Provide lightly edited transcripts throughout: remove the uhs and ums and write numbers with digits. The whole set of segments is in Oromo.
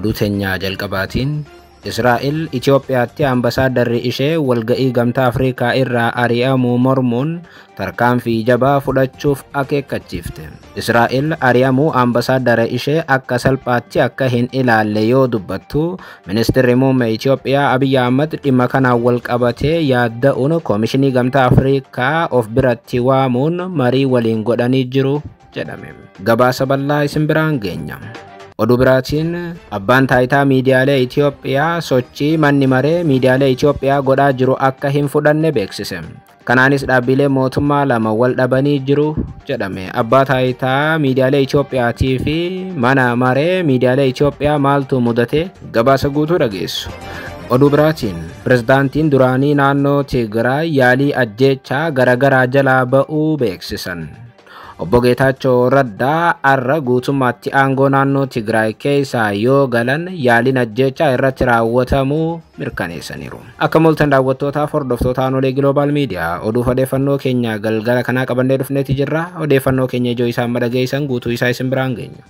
oduu teenyaa jalqabaatiin Israa'el Itoophiyaatti ambasaadarri ishee walga'ii gamtaa Afrikaa irraa ari'amuu mormuun tarkaanfii jabaa fudhachuuf akeekkachiifte. Israa'el ari'amuu ambasaadarri ishee akka salphaatti akka hin ilaalle yoo dubbattu, ministeerri muummee Itoophiyaa Abiy Ahmed dhimma kanaan wal qabatee yaadda'uun koomishinii gamtaa Afrikaa of biratti waamuun marii waliin godhanii jiru jedhame. Gabaasa bal'aa isin biraan geenya. Oduu biraatiin abbaan taayitaa miidiyaalee Itoophiyaa sochii manni maree miidiyaalee Itoophiyaa godhaa jiru akka hin fudhanne beeksise. Kanaanis dhaabbilee mootummaa lama wal dhabanii jiru jedhame. Abbaa taayitaa miidiyaalee Itoophiyaatii fi mana maree miidiyaalee Itoophiyaa maaltu mudate? Gabaasa guutuu dhageessu. Oduu biraatiin pirezidaantiin duraanii naannoo Tigraay yaalii ajjeechaa garaagaraa jalaa ba'uu beeksisan. Obbo Geetaachoo Raddaa har'a guutummaatti aangoo naannoo Tigraay keessaa yoo galan yaaliin ajjeechaa irratti raawwatamuu mirkaneessaniiru. Akka mul'atan daawwattootaaf hordoftoota Anolee Global Media oduu odeeffannoo keenya galgala kanaa qabannee dhufneeti jirra. Odeeffannoo keenya ijoo isaan madhageessan guutuu isaa isin biraan geenya.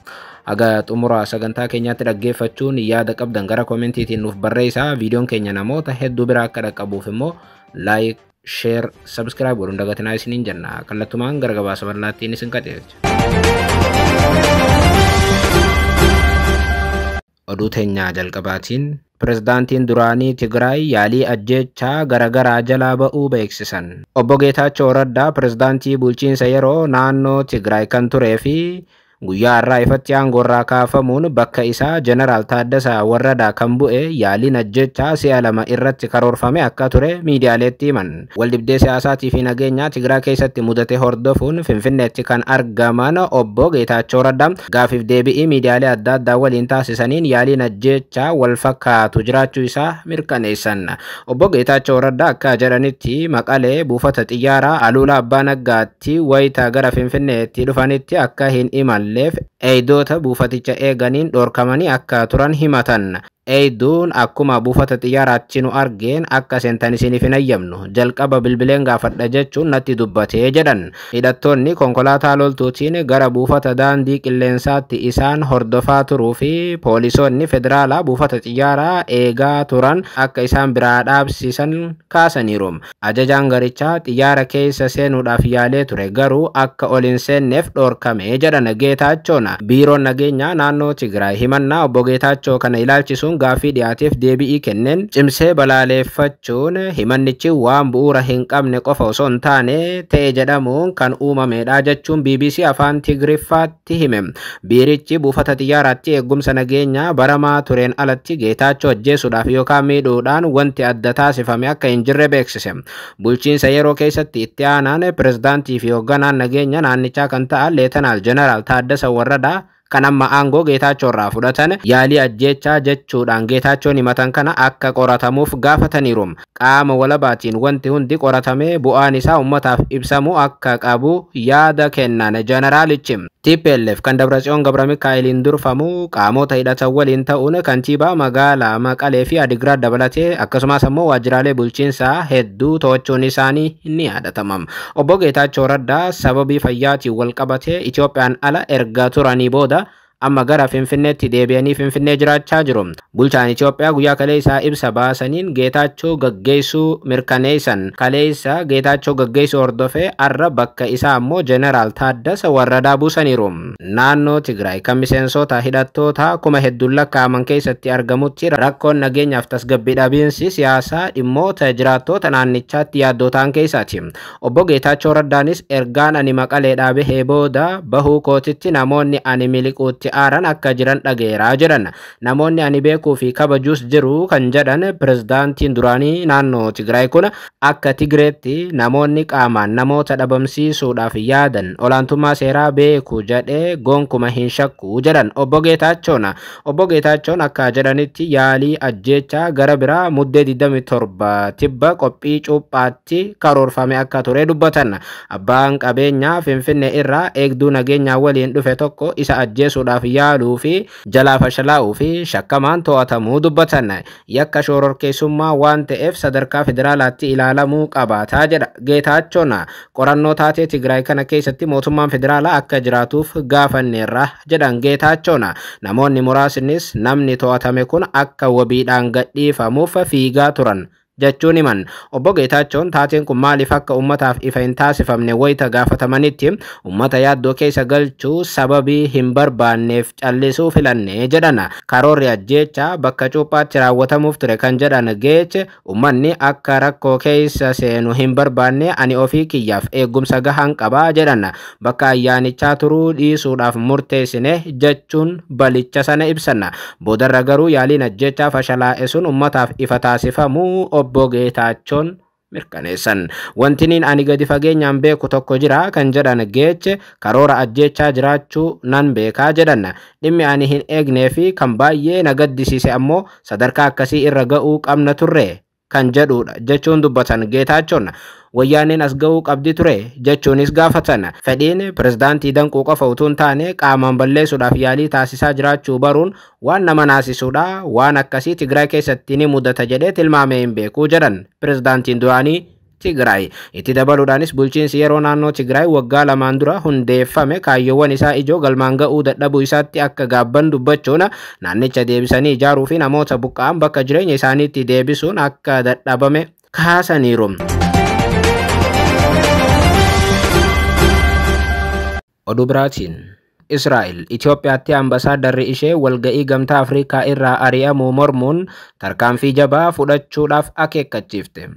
Aga xumura sagantaa keenyaatti dhaggeeffachuun yaada qabdan gara koomentiitiin nuuf barreessaa. Viidiyoon keenya namoota hedduu biraa akka dhaqqabuuf immoo like, share, subscribe godhuun dagatinaa isiniin jenna. Kallattumaan gara gabaasa bal'aattiin isin qajeelcha. Oduu teenyaa jalqabaatiin pirezidaantiin duraanii Tigraay yaalii ajjeechaa garaagaraa jalaa ba'uu beeksisan. Obbo Geetaachoo Raddaa pirezidaantii bulchiinsa yeroo naannoo Tigraay kan turee fi guyyaa har'aa ifatti aangoorraa kaafamuun bakka isaa Jeneraal Taaddasaa Warradaa kan bu'e yaaliin ajjeechaa si'a lama irratti karoorfame akka ture miidiyaaleetti himan. Waldhibdee siyaasaatii fi nageenyaa Tigraay keessatti mudate hordofuun Finfinneetti kan argaman obbo Geetaachoo Raddaa gaafiif deebi'ii miidiyaalee adda addaa waliin taasisaniin yaaliin ajjeechaa wal fakkaatu jiraachuu isaa mirkaneessan. Obbo Geetaachoo Raddaa akka jedhanitti Maqalee buufata xiyyaaraa Aluulaa Abbaa Naggaatti wayita gara Finfinneetti dhufanitti akka hin imalle eeydoota buufaticha eeganiin dhorkamanii akka turan himatan. Eeyduun akkuma buufata xiyyaaraatti nu argeen akka seentan isiniif hin ayyamnu jalqaba bilbileen gaafadha jechuun natti dubbatee jedhan. Hidhattoonni konkolaataa loltuutiin gara buufata daandii qilleensaatti isaan hordofaa turuu fi poolisoonni federaalaa buufata xiyyaaraa eegaa turan akka isaan biraa dhaabsisan kaasaniiru. Ajajaan garichaa xiyyaara keessa seenuudhaaf yaalee ture garuu akka ol hin seenneef dhorkame jedhan Geetaachoon. Biiroon nageenyaa naannoo Tigraay himannaa obbo Geetaachoo kana ilaalchisuun gaafii dhiyaateef deebi'ii kenneen cimsee balaaleffachuun himannichi waan bu'uura hin qabne qofa osoo hin taane ta'e jedhamuun kan uumamedha jechuun BBC afaan Tigriffaatti hime. Biirichi buufata xiyyaaraatti eegumsa nageenyaa baramaa tureen alatti Geetaachoo ajjeesuudhaaf yookaan miidhuudhaan wanti adda taasifame akka hin jirre beeksise. Bulchiinsa yeroo keessatti itti aanaan pirezidaantii fi hoogganaan nageenya naannichaa kan ta'an Leetanaal Jeneraal Taaddasaa Warradaa kan amma aangoo Geetaachoo irraa fudhatan yaalii ajjeechaa jechuudhaan Geetaachoon himatan kana akka qoratamuuf gaafataniiru. Qaama walabaatiin wanti hundi qoratamee bu'aan isaa uummataaf ibsamuu akka qabu yaada kennan jeneraalichi. TPLF kan Dabratsiyoon Gabramikaa'eliin durfamu qaamota hidhatan waliin ta'uun kantiibaa magaalaa Maqalee fi Adigraad dabalatee akkasumas immoo waajjiraalee bulchiinsaa hedduu to'achuun isaanii ni yaadatama. Obbo Geetaachoo Raddaa sababii fayyaatiin wal qabatee Itoophiyaan ala erga turanii booda amma gara Finfinneetti deebi'anii Finfinnee jiraachaa jiru. Bulchaan Itoophiyaa guyyaa kaleessaa ibsa baasaniin Geetaachoo gaggeessuu mirkaneessan. Kaleessa Geetaachoo gaggeessuu hordofee har'a bakka isaa immoo Jeneraal Taaddasaa Warradaa buusaniiru. Naannoo Tigraay kan miseensota hidhattoota kuma hedduun lakkaa'aman keessatti argamutti rakkoon nageenyaaf tasgabbii dhabiinsi siyaasaa dhimmoota jiraattoota naannichaatti yaaddoo ta'an keessaati. Obbo Geetaachoo Raddaanis ergaan ani Maqalee dhaabee booda bahuu kootitti namoonni ani miliquutti aaran akka jiran dhageeraa jedhan. Namoonni ani beekuu fi kabajuus jiru kan jedhan pirezidaantiin duraanii naannoo Tigraay kun akka Tigreetti namoonni qaamaan namoota dhabamsiisuudhaaf yaadan olaantummaa seeraa beeku jedhee gonkuma hin shakku jedhan Obbo Geetaachoon. Obbo Geetaachoon akka jedhanitti yaalii ajjeechaa gara biraa muddee 27 tibba qophii cuuphaatti karoorfame akka ture dubbatan. Abbaan qabeenyaa Finfinnee irraa eegduu nageenyaa waliin dhufe tokko isa ajjeesuudhaaf baasuudhaaf yaaluu fi jalaa fashalaa'uu fi shakkamaan to'atamuu dubbatan. Yakka shororkeessummaa waan ta'eef sadarkaa federaalaatti ilaalamuu qabaataa jedha Geetaachoon. Qorannoo taatee Tigraay kana keessatti mootummaan federaalaa akka jiraatuuf gaafanneerra jedhan Geetaachoon. Namoonni muraasnis namni to'atame kun akka wabiidhaan gadhiifamuuf fiigaa turan jechuun himan. Obbo Geetaachoon taateen kun maaliif akka ummataaf ifa hin taasifamne wayita gaafatamanitti ummata yaaddoo keessa galchuu sababii hin barbaanneef callisuu filanne jedhan. Karoorri ajjeechaa bakka cuuphaatti raawwatamuuf ture kan jedhan Geech ummanni akka rakkoo keessa seenu hin barbaanne ani ofii kiyyaaf eegumsa gahaan qabaa jedhan. Bakka ayyaanichaa turuu dhiisuudhaaf murteessine jechuun balicha sana ibsan. Boodarra garuu yaaliin ajjeechaa fashalaa'e sun ummataaf ifa taasifamuu Obbo Geetaachoon mirkaneessan. Wantiniin ani gadi fageenyaan beeku tokko jira kan jedhan Geech karoora ajjeechaa jiraachuu nan beekaa jedhan. Dhimmi ani hin eegnee fi kan baay'ee na gaddisiise ammoo sadarkaa akkasii irra ga'uu qabna turre kan jedhudha jechuun dubbatan Geetaachoon. Wayyaaneen as ga'uu qabdi ture jechuunis gaafatan. Fedhiin pirezidaantii danquu qofa utuu hin taane qaamaan balleessuudhaaf yaalii taasisaa jiraachuu baruun waan nama naasisuudha. Waan akkasii Tigraay keessatti ni mudata jedhee tilmaamee hin beekuu jedhan pirezidaantiin duraanii Tigraay. Itti dabaluudhaanis bulchiinsi yeroo naannoo Tigraay waggaa lamaan dura hundeeffame kaayyoowwan isaa ijoo galmaan ga'uu dadhabuu isaatti akka gaabban dubbachuun naannicha deebisanii ijaaruu fi namoota buqqa'an bakka jireenya isaaniitti deebisuun akka dadhabame kaasaniiru. Oduu biraatiin Israa'el Itoophiyaatti ambasaadarri ishee walga'ii gamtaa Afrikaa irraa ari'amuu mormuun tarkaanfii jabaa fudhachuudhaaf akeekkachiifte.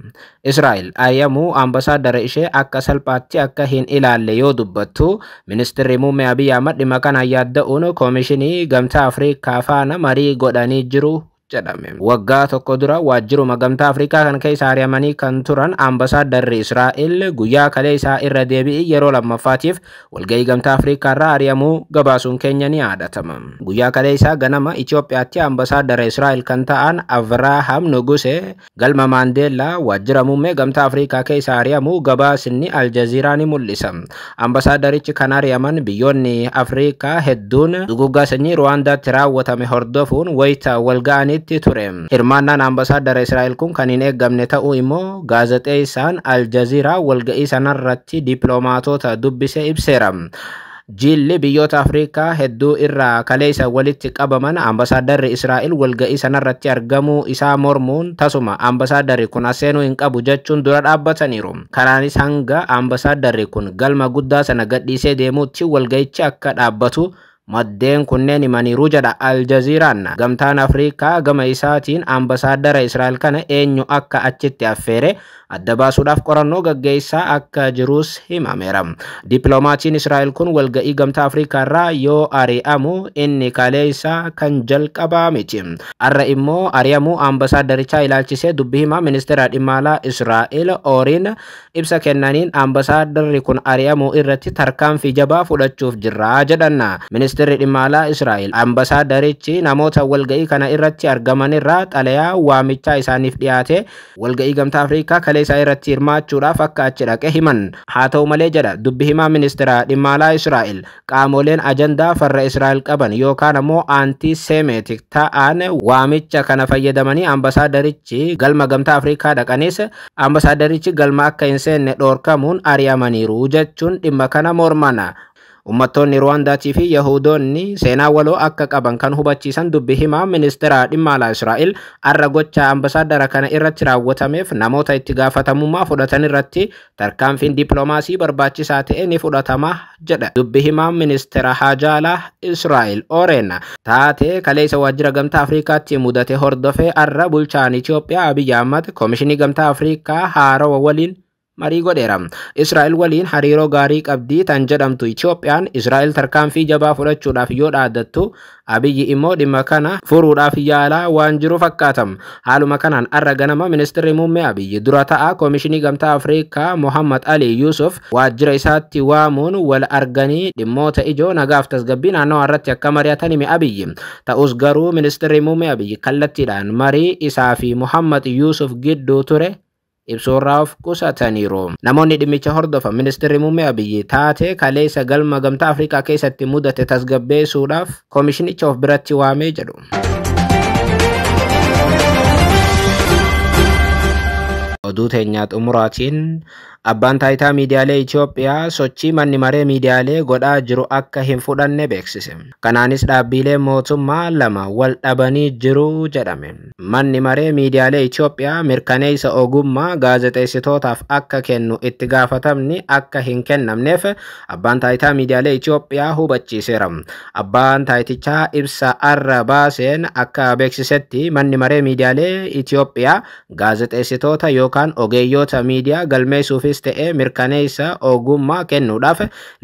Israa'el ari'amuu ambasaadarri ishee akka salphaatti akka hin ilaalle yoo dubbattu ministeerri muummee Abiy Ahmad dhimma kanaan yaadda'uun koomishinii gamtaa Afrikaa faana marii godhanii jiru jedhame. Waggaa tokko dura waajjiruma gamtaa Afrikaa kan keessa ari'amanii kan turan ambasaadarri Israa'el guyyaa kaleessaa irra deebi'ii yeroo lammaffaatiif walga'ii gamtaa Afrikaa irraa ari'amuu gabaasuun keenya ni yaadatama. Guyyaa kaleessaa ganama Itoophiyaatti ambasaadarra Israa'el kan ta'an Avraham Nuguse galma Maandeellaa waajjira muummee gamtaa Afrikaa keessa ari'amuu gabaasni Aljaziiraa ni mul'isa. Ambasaadarichi kan ari'aman biyyoonni Afrikaa hedduun duguggaa sanyii Ruwaandaatti raawwatame hordofuun wayita walga'anii ture. Hirmaannaan ambasaadarra Israa'el kun kan hin eeggamne ta'uu immoo gaazexeessaan Aljaziiraa walga'ii sanarratti dippiloomaatota dubbise ibseera. Jilli biyyoota Afrikaa hedduu irraa kaleessa walitti qabaman ambasaadarri Israa'el walga'ii sanarratti argamuu isaa mormuun tasuma ambasaadarri kun aseenuu hin qabu jechuun dura dhaabbataniiru. Kanaanis hanga ambasaadarri kun galma guddaa sana gadhiisee deemuutti walga'ichi akka dhaabbatu maddeen kunneen himaniiru jedha Aljaziiraan. Gamtaan Afrikaa gama isaatiin ambasaadarra Israa'el kana eenyu akka achitti affeere adda baasuudhaaf qorannoo gaggeessaa akka jirus himameera. Dippiloomatiin Israa'el kun walga'ii gamtaa Afrikaa irraa yoo ari'amu inni kaleessa kan jalqabaa miti. Har'a immoo ari'amuu ambasaadarichaa ilaalchisee dubbii himaa ministeera dhimma alaa Israa'el Ooriin ibsa kennaniin ambasaadarri kun ari'amuu irratti tarkaanfii jabaa fudhachuuf jirra jedhan. Ministeerri dhimma alaa Israa'el ambasaaddarichi namoota walga'ii kana irratti argaman irraa xalayaa waamichaa isaaniif dhiyaate walga'ii gamtaa Afrikaa kaleessaa irratti hirmaachuudhaaf akka achi dhaqe himan. Haa ta'u malee jedha dubbi himaa ministeera dhimma alaa Israa'el qaamoleen ajandaa farra Israa'el qaban yookaan ammoo anti-semitic ta'an waamicha kana fayyadamanii ambasaaddarichi galma gamtaa Afrikaa dhaqanis ambasaaddarichi galma akka hin seenne dhoorkamuun ari'amaniiru jechuun dhimma kana mormana. Uummattoonni Ruwaandaatii fi Yahudoonni seenaa waloo akka qaban kan hubachiisan dubbi himaa ministeera dhimma alaa Israa'el har'a gocha ambasaadara kana irratti raawwatameef namoota itti gaafatamummaa fudhatan irratti tarkaanfiin dippiloomaasii barbaachisaa ta'e ni fudhatama jedha. Dubbi himaa ministeera haajaa alaa Israa'el Ooreen taatee kaleessa waajjira gamtaa Afrikaatti mudate hordofee har'a bulchaan Itoophiyaa Abiy Ahmad koomishinii gamtaa Afrikaa haarawaa waliin marii godheera. Israa'el waliin hariiroo gaarii qabdi tan jedhamtu Itoophiyaan Israa'el tarkaanfii jabaa fudhachuudhaaf yoo dhaaddattu Abiyyi immoo dhimma kana furuudhaaf yaalaa waan jiru fakkaatam. Haaluma kanaan har'a ganama ministeerri muummee Abiyyi dura ta'aa koomishinii gamtaa Afrikaa Muhammad Ali Yusuf waajjira isaatti waamuun wal arganii dhimmoota ijoo nagaaf tasgabbii naannoo irratti akka mari'atan hime Abiyyi. Ta'us garuu ministeerri muummee Abiyyi kallattiidhaan marii isaa fi Muhammad Yusuf gidduu ture ibsuurraa of qusataniiru. Namoonni dhimmicha hordofan ministeerri muummee Abiyyi taatee kaleessa galma gamtaa Afrikaa keessatti mudate tasgabbeessuudhaaf koomishinicha of biratti waamee jedhu. Oduu teenyaa xumuraatiin abbaan taayitaa miidiyaalee Itoophiyaa sochii manni maree miidiyaalee godhaa jiru akka hin fudhanne beeksise. Kanaanis dhaabbilee mootummaa lama wal dhabanii jiru jedhame. Manni maree miidiyaalee Itoophiyaa mirkaneessa ogummaa gaazexeessitootaaf akka kennu itti gaafatamni akka hin kennamneef abbaan taayitaa miidiyaalee Itoophiyaa hubachiiseera. Abbaan taayitichaa ibsa arra baaseen akka beeksisetti manni maree miidiyaalee Itoophiyaa gaazexeessitoota yookaan ogeeyyoota miidiyaa galmeessuufis ta'ee mirkaneessa ogummaa kennuudhaaf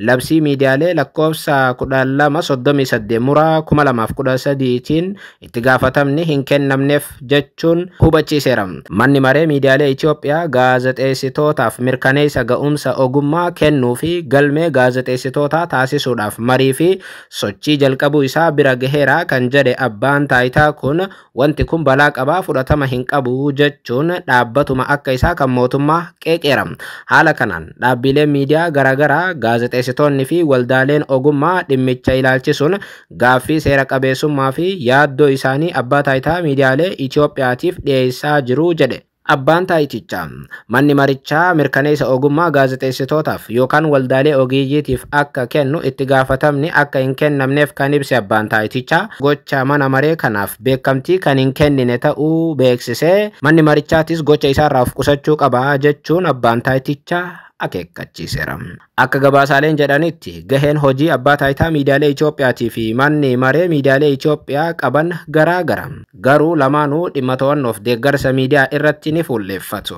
labsii miidiyaalee lakkoofsa 1238 muraa 2013tiin itti gaafatamni hin kennamneef jechuun hubachiiseera. Manni maree miidiyaalee Itoophiyaa gaazexeessitootaaf mirkaneessa ga'umsa ogummaa kennuu fi galmee gaazexeessitootaa taasisuudhaaf marii fi sochii jalqabuu isaa bira gaheera kan jedhe abbaan taayitaa kun wanti kun balaa qabaa fudhatama hin qabu jechuun dhaabbatuma akka isaa kan mootummaa qeeqeera. Haala kanaan dhaabbileen miidiyaa garaagaraa gaazexeessitoonni fi waldaaleen ogummaa dhimmicha ilaalchisuun gaaffii seera qabeessummaa fi yaaddoo isaanii abbaa taayitaa miidiyaalee Itoophiyaatiif dhiyeessaa jiru jedhe. Abbaan taayitichaa manni marichaa mirkaneessa ogummaa gaazexeessitootaaf yookaan waldaalee ogeeyyiitiif akka kennu itti gaafatamni akka hin kennamneef kan ibse abbaan taayitichaa gocha mana maree kanaaf beekamtii kan hin kennine ta'uu beeksisee manni marichaatis gocha isaarraa of qusachuu qaba jechuun abbaan taayitichaa akeekkachiiseera. Akka gabaasaaleen jedhanitti gaheen hojii abbaa taayitaa miidiyaalee Itoophiyaatii fi manni maree miidiyaalee Itoophiyaa qaban garaagara. Garuu lamaanuu dhimma to'annoof deeggarsa miidiyaa irratti ni fuulleeffatu.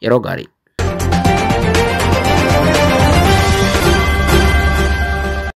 Yeroo gaarii.